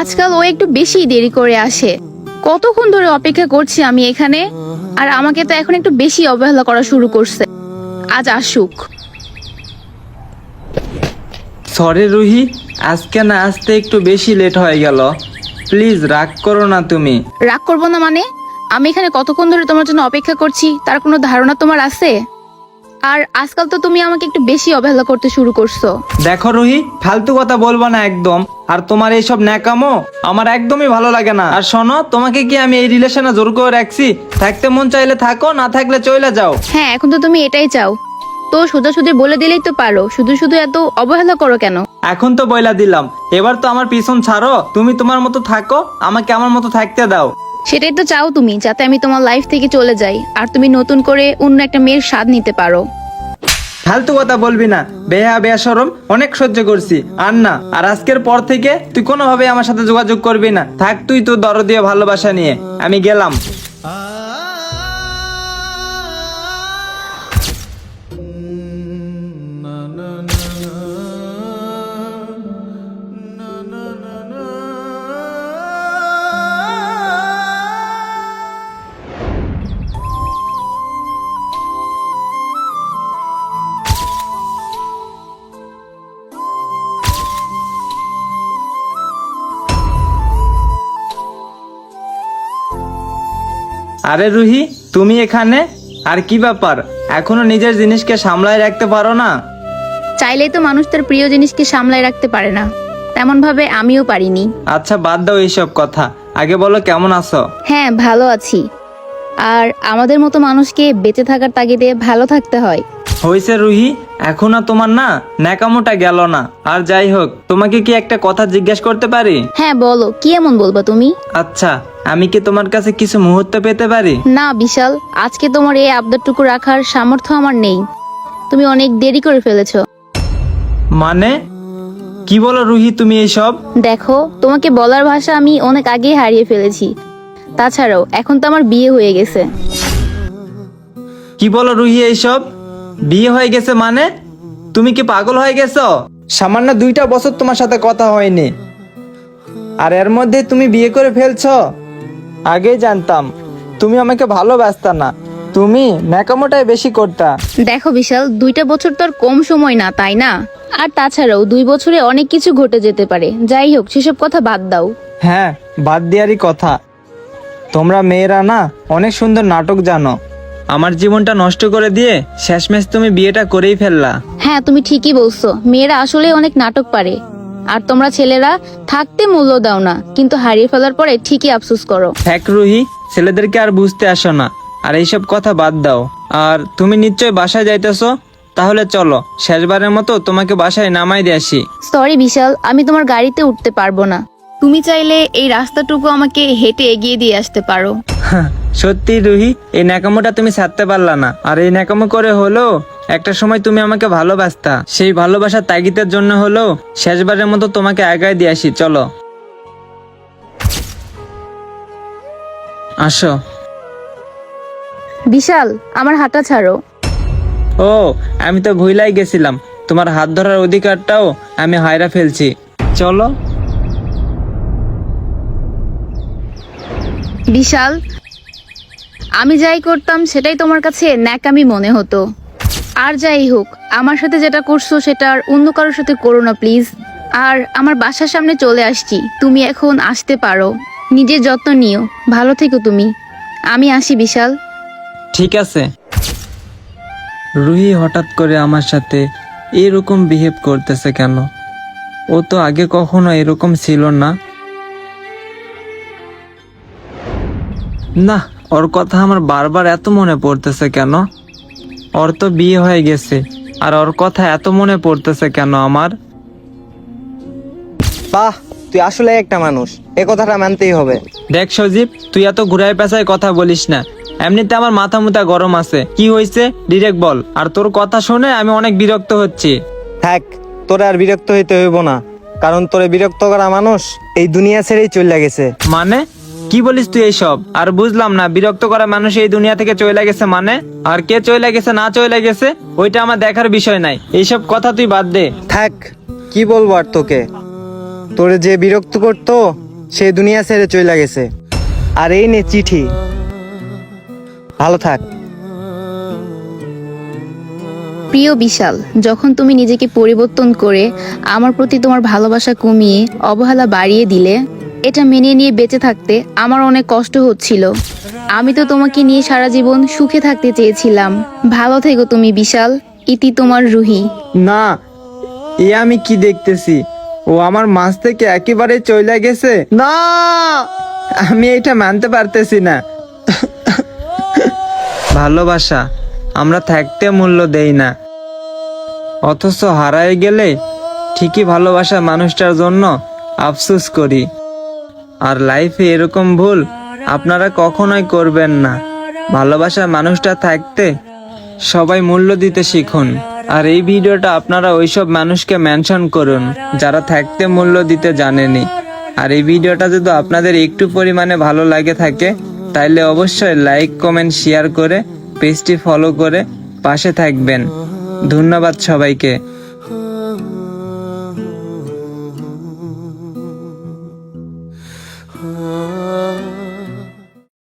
আজকাল ও একটু বেশি দেরি করে আসে। কতক্ষণ ধরে অপেক্ষা করছি আমি এখানে, আর আমাকে তো এখন একটু বেশি অবহেলা করা শুরু করছে। আজ আসুক। সরি রুহি, আজকে না আসতে একটু বেশি লেট হয়ে গেল। প্লিজ রাগ করো না তুমি। রাগ করবো না মানে? আমি এখানে কতক্ষণ ধরে তোমার জন্য অপেক্ষা করছি তার কোনো ধারণা তোমার আছে? আর আজকাল তো তুমি আমাকে একটু বেশি অবহেলা করতে শুরু করছো। দেখো রুহি, ফালতু কথা বলবো না একদম। আর তোমার এইসব ন্যাকামো আমার একদমই ভালো লাগে না। আর শোনো, তোমাকে কি আমি এই রিলেশনে জোর করে রাখছি? থাকতে মন চাইলে থাকো, না থাকলে চলে যাও। হ্যাঁ, এখন তো তুমি এটাই চাও। তো সোজাসুজি বলে দিলেই তো পারো, শুধু শুধু এত অবহেলা করো কেন? এখন তো বইলা দিলাম, এবার তো আমার পিছন ছাড়ো। তুমি তোমার মতো থাকো, আমাকে আমার মতো থাকতে দাও। সেটাই তো চাও তুমি, যাতে আমি তোমার লাইফ থেকে চলে যাই আর তুমি নতুন করে অন্য একটা মেয়ের স্বাদ নিতে পারো। ফালতু কথা বলবি না। বেশরম অনেক সহ্য করছি, আর না। আর আজকের পর থেকে তুই কোনোভাবে আমার সাথে যোগাযোগ করবি না। থাক তুই তোর দরদীয় ভালোবাসা নিয়ে। আমি গেলাম। আরে রুহি, তুমি এখানে? আর কি ব্যাপার, এখনো নিজের জিনিসকে সামলায় রাখতে পারো না? চাইলেই তো মানুষ তার প্রিয় জিনিসকে সামলায় রাখতে পারে না, তেমন ভাবে আমিও পারিনি। আচ্ছা বাদ দাও এইসব কথা, আগে বলো কেমন আছো? হ্যাঁ, ভালো আছি। আর আমাদের মতো মানুষকে বেঁচে থাকার তাগিদে ভালো থাকতে হয়। হয়েছে রুহি, এখন আর তোমার না ন্যাকামোটা গেল না। আর যাই হোক, তোমাকে কি একটা কথা জিজ্ঞেস করতে পারি? হ্যাঁ বলো, কি এমন বলবা তুমি? আচ্ছা, আমি কি তোমার কাছে কিছু মুহূর্ত পেতে পারি? না বিশাল, আজকে তোমার এই আবদারটুকু রাখার সামর্থ্য আমার নেই। তুমি অনেক দেরি করে ফেলেছো। মানে কি বলো রুহি তুমি এইসব? দেখো, তোমাকে বলার ভাষা আমি অনেক আগেই হারিয়ে ফেলেছি। তাছাড়াও এখন তো আমার বিয়ে হয়ে গেছে। কি বলো রুহি এইসব? বিয়ে হয়ে গেছে মানে? তুমি কি পাগল হয়ে গেছো? সামান্য 2টা বছর তোমার সাথে কথা হয়নি, আর এর মধ্যে তুমি বিয়ে করে ফেলছো? আগেই জানতাম তুমি আমাকে ভালোবাসতা না, তুমি ন্যাকামোটাই বেশি করতা। দেখো বিশাল, 2টা বছর তো আর কম সময় না, তাই না? আর তাছাড়াও 2 বছরে অনেক কিছু ঘটে যেতে পারে। যাই হোক, সেসব কথা বাদ দাও। হ্যাঁ, বাদ দেওয়ারই কথা। তোমরা মেয়েরা না অনেক সুন্দর নাটক জানো। আমার জীবনটা নষ্ট করে দিয়ে শেষমেশ তুমি বিয়েটা করেই ফেললা। হ্যাঁ, তুমি ঠিকই বলছো, মেয়েরা আসলে অনেক নাটক পারে। আর তোমরা ছেলেরা থাকতে মূল্য দাও না, কিন্তু হারিয়ে ফেলার পরে ঠিকই আফসোস করো। এক রুহি, ছেলেদেরকে আর বুঝতে আসো না। আর এইসব কথা বাদ দাও। আর তুমি নিশ্চয় বাসায় যাইতেছো, তাহলে চলো শেষবারের মতো তোমাকে বাসায় নামাই দিয়ে আসি। সরি বিশাল, আমি তোমার গাড়িতে উঠতে পারবো না। তুমি চাইলে এই রাস্তাটুকু আমাকে হেঁটে এগিয়ে দিয়ে আসতে পারো। সত্যি রুহি, এই ন্যাকামোটা তুমি ছাড়তে পারলা না। আর এই ন্যাকামো করে হলো একটা সময় তুমি আমাকে ভালোবাসতা, সেই ভালোবাসার তাগিদের জন্য হলো শেষবারের মতো তোমাকে আগায় দিয়ে আসি। চলো আসো। বিশাল, আমার হাতটা ছাড়ো। ও, আমি তো ভুলাই গেছিলাম, তোমার হাত ধরার অধিকারটাও আমি হায়রা ফেলছি। চলো। বিশাল, আমি যাই করতাম সেটাই তোমার কাছে ন্যাকামি মনে হতো। আর যাই হোক, আমার সাথে যেটা করছো সেটা আর অন্য কারোর সাথে করো না প্লিজ। আর আমার বাসার সামনে চলে আসছি, তুমি এখন আসতে পারো। নিজের যত্ন নিও, ভালো থেকো তুমি। আমি আসি বিশাল। ঠিক আছে। রুহি হঠাৎ করে আমার সাথে এরকম বিহেভ করতেছে কেন? ও তো আগে কখনো এরকম ছিল না। না, ওর কথা আমার বারবার এত মনে পড়তেছে কেন? ওর তো বিয়ে হয়ে গেছে, আর ওর কথা এত মনে পড়তেছে কেন আমার? বাহ, তুই আসলে একটা মানুষ, এ কথাটা মানতেই হবে। দেখ সজীব, তুই এত ঘুরায় পেঁচায় কথা বলিস না। এমনিতে আমার মাথা মুথা গরম আছে। কি হয়েছে ডিরেক্ট বল। আর তোর কথা শুনে আমি অনেক বিরক্ত হচ্ছি। থাক, তোরে আর বিরক্ত হইতে হইব না, কারণ তোরে বিরক্ত করা মানুষ এই দুনিয়া ছেড়েই চলে গেছে। মানে কি বলিস তুই এইসব? আর বুঝলাম না, বিরক্ত করা মানুষ এই দুনিয়া থেকে চলে গেছে মানে? আর কে চলে গেছে না চলে গেছে ওইটা আমার দেখার বিষয় নাই। এইসব কথা তুই বাদ দে। থাক, কি বলবো আর তোকে। তোরে যে বিরক্ত করতো সে দুনিয়া ছেড়ে চলে গেছে। আর এই নে চিঠি, ভালো থাক। প্রিয় বিশাল, যখন তুমি নিজেকে পরিবর্তন করে আমার প্রতি তোমার ভালোবাসা কমিয়ে অবহেলা বাড়িয়ে দিলে, এটা মেনে নিয়ে বেঁচে থাকতে আমার অনেক কষ্ট হচ্ছিল। আমি তো তোমাকে নিয়ে সারা জীবন সুখে থাকতে চেয়েছিলাম। ভালো থেকো তুমি বিশাল। ইতি তোমার রুহি। না, এ আমি কি দেখতেছি? ও আমার মাঝ থেকে একেবারে চলে গেছে। না, আমি এটা মানতে পারতেছি না। ভালোবাসা আমরা থাকতে মূল্য দেই না, অথচ হারায় গেলে ঠিকই ভালোবাসা মানুষটার জন্য আফসোস করি। আর লাইফে এরকম ভুল আপনারা কখনোই করবেন না। ভালোবাসার মানুষটা থাকতে সবাই মূল্য দিতে শিখুন। আর এই ভিডিওটা আপনারা ওইসব মানুষকে মেনশন করুন যারা থাকতে মূল্য দিতে জানেনি। আর এই ভিডিওটা যদি আপনাদের একটু পরিমাণে ভালো লাগে থাকে, তাইলে অবশ্যই লাইক, কমেন্ট, শেয়ার করে পেজটি ফলো করে পাশে থাকবেন। ধন্যবাদ সবাইকে।